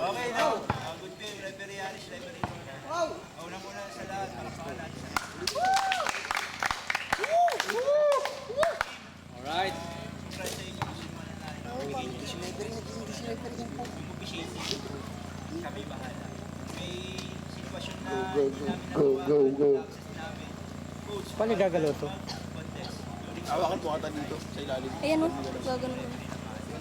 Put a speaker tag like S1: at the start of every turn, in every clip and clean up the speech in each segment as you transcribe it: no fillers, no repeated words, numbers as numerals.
S1: Okay now. Good game, referee Yanis, referee. Una muna sa lahat, palakpakan natin siya.
S2: Alright.
S1: Try sa inyo, gusto nyo mananalo. Kami bahala. May sitwasyon na
S3: Go.
S2: Paano gagalaw to?
S3: Awakan po ata dito sa ilalim.
S4: Ayan o, gagano.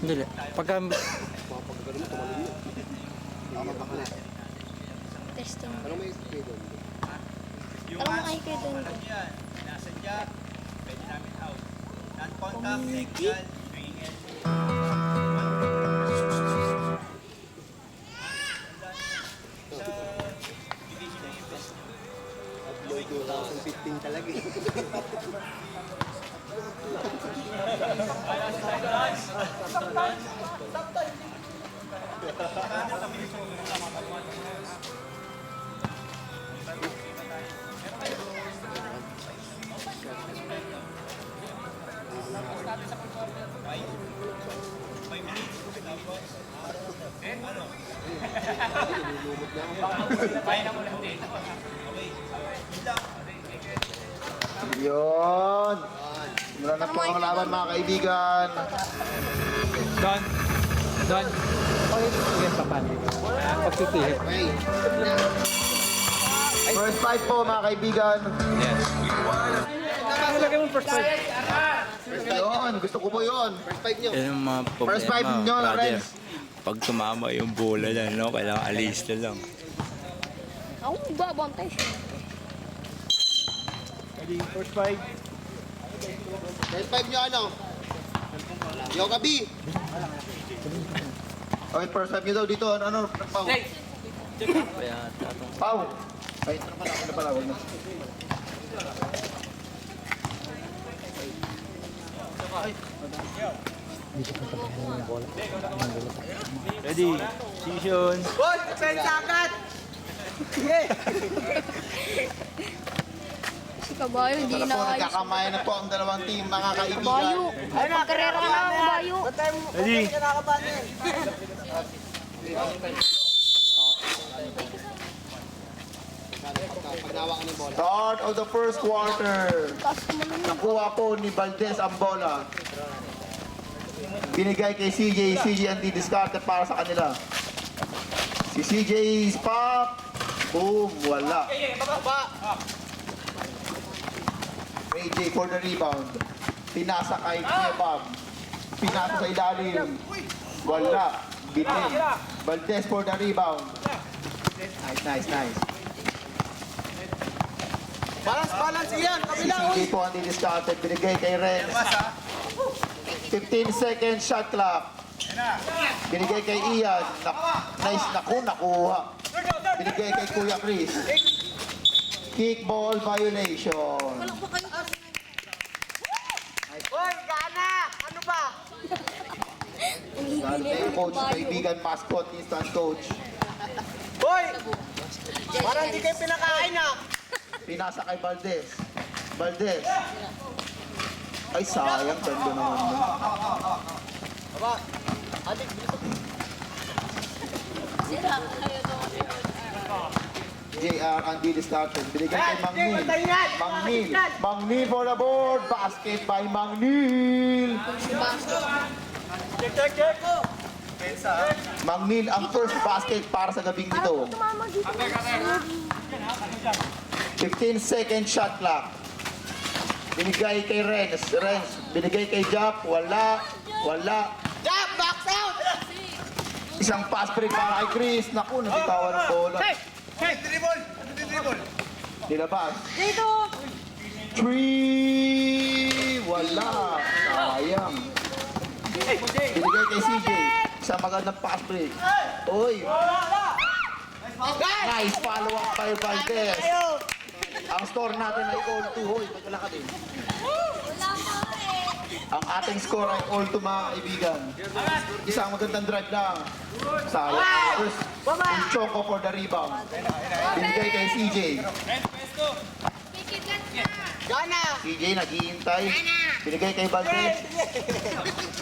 S2: Hindi. Pagka...
S3: Mapagkagalan mo, tumalun mo.
S4: Testing.
S3: Ano may spray doon?
S1: Yung
S4: Alam mo
S1: hands,
S4: kay kayo doon.
S1: alam yan. Nasa jack, pwede namin out. Non-contact, legal, swing and... Sa division na yung best nyo.
S3: Upload 2015 talaga eh. Yun! Mula na po ang laban mga kaibigan.
S2: Don. Sige, papan. Pagtitihip.
S3: Okay. First fight po mga kaibigan.
S2: Yes. Lagay mo first fight.
S3: Yun, gusto ko po yun. First fight nyo.
S5: Yan ang mga problema,
S3: First fight nyo,
S5: brother.
S3: Lorenz.
S5: Pag tumama yung bola na, no, kailangan alis na lang.
S4: Ako, babantay siya.
S3: First fight. First fight nyo ano? Yoga B. Okay, first fight nyo daw dito. Ano? Pau.
S5: Kaya tatong
S3: Pau. Ay, ito na pala. Huwag na.
S5: ready, decision.
S4: Si Kabayo, hindi
S3: Tala po,
S4: na ayos.
S3: nagkakamayan na po ang dalawang team mga kaibigan.
S4: Kabayo. Ay, pagkarera ka na, Kabayo.
S5: Ready.
S3: Start of the first quarter. Nakuha po ni Valdez ang bola. Binigay kay CJ. CJ ang didiskarte para sa kanila. Si CJ is pop. Boom. Wala. AJ for the rebound. Pinasa kay Kebab. Pinasa sa ilalim. Wala. Bitin. Valdez for the rebound. Nice.
S1: Balance yan!
S3: Si CJ po ang didiskarte. Binigay kay Renz. 15 seconds shot clock. Binigay kay Ian. Nice. Nakuha. Binigay kay Kuya Chris. Kickball violation.
S1: Hoy, gana! Ano ba?
S3: Kay coach, kaibigan, mascot, instant coach.
S1: Hoy! Parang hindi kayo pinakain ah!
S3: Pinasa kay Valdez. Ay, sayang. Ganda naman nun.
S1: Aba, adik,
S4: Sira. Ayaw daw.
S3: JR ang didiskarte. Binigay kay Mang Nil. Mang Nil for the board. Basket by Mang Nil.
S1: check!
S3: Mang Nil ang first basket para sa gabing ito.
S4: Tumama dito.
S3: 15 second shot clock. Binigay kay Renz. Binigay kay Jap. Wala.
S1: Jump! Box out!
S3: Isang pass break para kay Chris. Naku, nabitawan ng bola.
S1: Dribble!
S3: Nilabas.
S4: Dito.
S3: 3. Wala. Sayang. Binigay kay CJ. Isang magandang pass break. Uy. Nice follow-up kay Valdez. Ang score natin ay all 2. Hoy, magkala ka din.
S4: Wala pa eh.
S3: Ang ating score ay all 2 mga kaibigan. Isang magandang drive lang. Sayang. First, Choco for the rebound. Binigay kay CJ. CJ naghihintay. Binigay kay Valdez.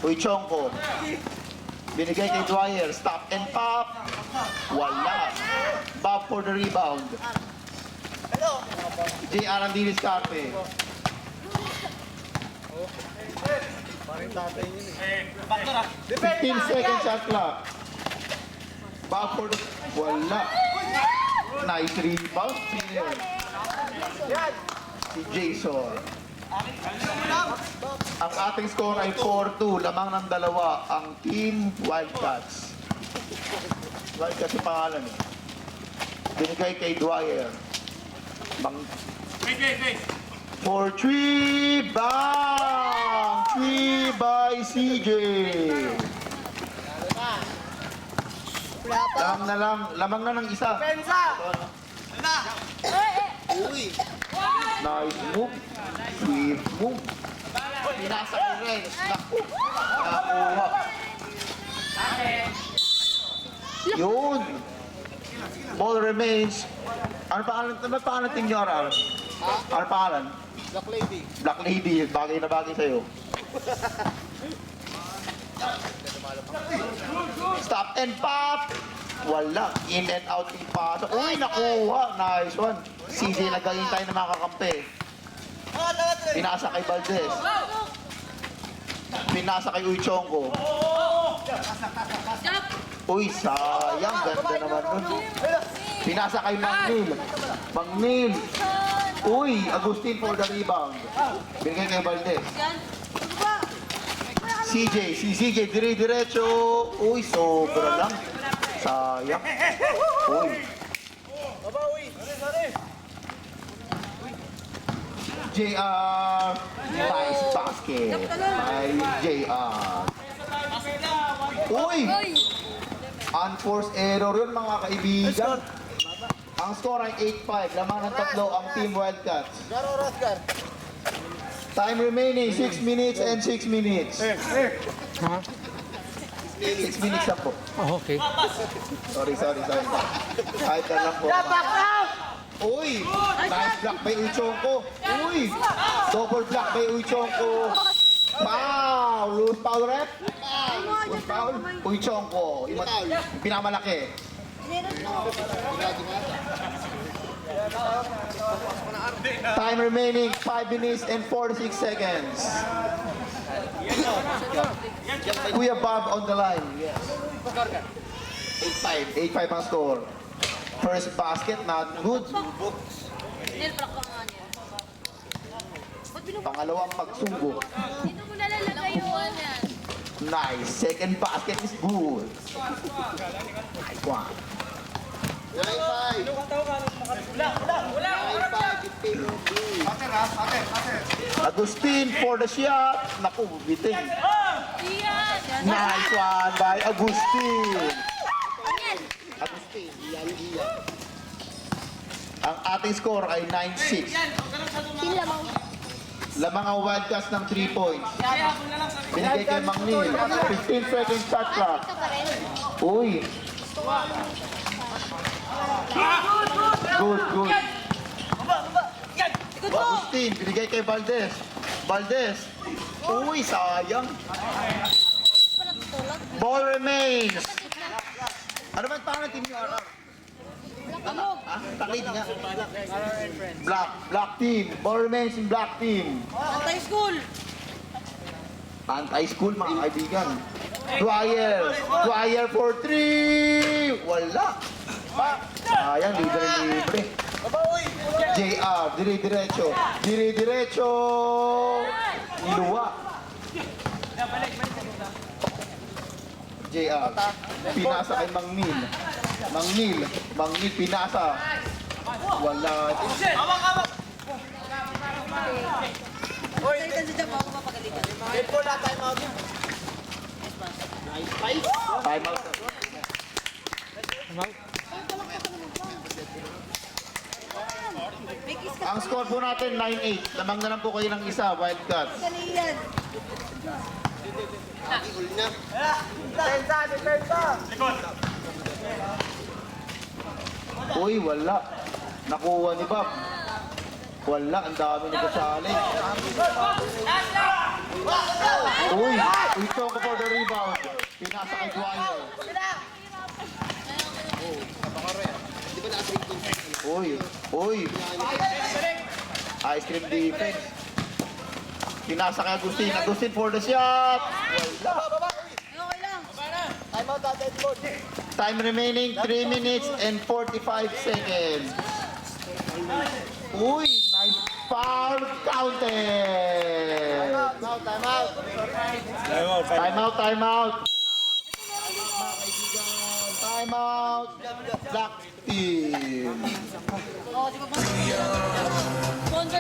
S3: Uy, Chongko. Binigay kay Dwyer. Stop and pop. Wala. Bob for the rebound. JR ang dinis Carpe. 15 seconds shot clock. Bob for the... Wala. Nice rebound. Sino yun? Si Jason. Ang ating score ay 4-2. Lamang ng dalawa ang Team Wildcats. Wildcats yung pangalan eh. Binigay kay Dwyer. For 3, bang! 3 by CJ. Lamang na ng isa. Nice move. Sweet move. Pinasa ni Renz. Naku. Nakuha. Yun. Ball remains. Ano pangalan team nyo, Aral? Ano pangalan?
S2: Black Lady.
S3: Black Lady. Bagay na bagay sa'yo. Stop and pop. Wala. In and out yung pasok. Uy, nakuha. Nice one. CJ nagkahintay na mga kakampi. Pinasa kay Valdez. Pinasa kay Uy Chongko. Uy, sayang. Ganda naman nun. Pinasa kay Mangnil. Mangnil. Uy, Agustin for the rebound. Binigay kay Valdez. CJ, dire-diretso. Uy, sobra lang. Sayang. Uy. JR. Nice basket. By JR. Uy! Unforced error yun mga kaibigan. Ang score ay 8-5. Lamang ng tatlo ang Team Wildcats. Time remaining, 6 minutes and 6 minutes. 6 minutes na po.
S2: Oh, okay.
S3: Sorry. Kahit na lang po. Uy! Nice block by Uchongko. Uy! Double block by Uchongko. Foul! Loose foul rep. Loose foul. Uchongko. Yung pinamalaki. Time remaining 5 minutes and 46 seconds. Kuya Bob on the line. Yes. 8-5. 8-5 ang score. First basket, not good. Pangalawang pagsubo.
S4: Dito mo nalalagay yung yan.
S3: Nice. Second basket is good. Nice one. Agustin for the shot. Naku, biting.
S4: Iyan!
S3: Nice one by Agustin.
S4: Yan!
S3: Agustin, iyan. Ang ating score ay 9-6.
S4: Sila mo.
S3: Lamang ang Wildcats ng 3 points. Binigay kay Mangnil. 15 seconds shot clock.
S4: Ito pa rin.
S3: Uy. Good. Agustin, binigay kay Valdez. Valdez. Uy, sayang. Ball remains. Ano ba ang pangalan team niyo, Arar? Taklid nga. Black team. Ball remains in black team. Anti-school, mga kaibigan. Dwyer for 3. Wala. Sayang, libre. JR, dire-diretso. Iluwa. JR, pinasa kay Mangnil. Mangnil, pinasa. Wala. Time out. Ang score po natin, 9-8. Lamang na lang po kayo ng isa, Wildcats. Uy, wala. Nakuha ni Bob. Wala, ang dami nagkasali. Uy, Choco for the rebound. Pinasa kay Dwyer. Uy. Ice cream defense. Pinasa kay Agustin. Agustin for the shot. Time remaining 3 minutes and 45 seconds. Uy, nice foul counted. Time out. Time out. Black team.